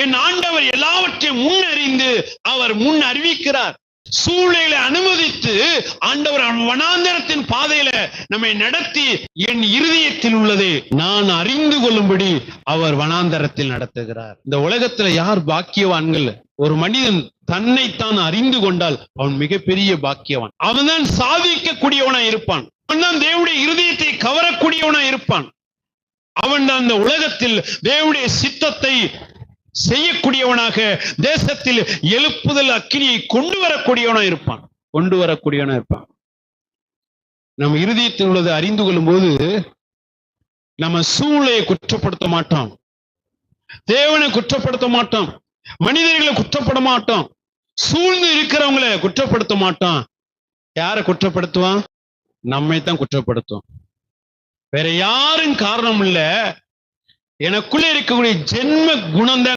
என் ஆண்டவர் எல்லாவற்றையும் முன்னறிந்து அவர் முன் அறிவிக்கிறார். சூழ்நிலை அனுமதித்து ஆண்டவர் வனாந்தரத்தின் பாதையில நம்மை நடத்தி என் இருதயத்தில் உள்ளதை நான் அறிந்து கொள்ளும்படி அவர் வனாந்தரத்தில் நடத்துகிறார். இந்த உலகத்துல யார் பாக்கியவான்கள்? ஒரு மனிதன் தன்னைத்தான் அறிந்து கொண்டால் அவன் மிகப்பெரிய பாக்கியவான். அவன் தான் சாதிக்கக்கூடியவனா இருப்பான். அவன் தான் தேவனுடைய இருதயத்தை கவரக்கூடியவனா இருப்பான். அவன் தான் இந்த உலகத்தில் தேவனுடைய சித்தத்தை செய்யக்கூடியவனாக, தேசத்தில் எழுப்புதல் அக்கினியை கொண்டு வரக்கூடியவனா இருப்பான். நம்ம இருதயத்தில் உள்ளதை அறிந்து கொள்ளும் போது நம்ம சூழ்நிலையை குற்றப்படுத்த மாட்டோம், தேவனை குற்றப்படுத்த மாட்டோம், மனிதர்களை குற்றப்பட மாட்டோம், சூழ்ந்து இருக்கிறவங்களை குற்றப்படுத்த மாட்டோம். யாரை குற்றப்படுத்துவான்? நம்மைத்தான் குற்றப்படுத்தும். வேற யாரும் காரணம் இல்ல. எனக்குள்ள இருக்கக்கூடிய ஜென்ம குணம் தான்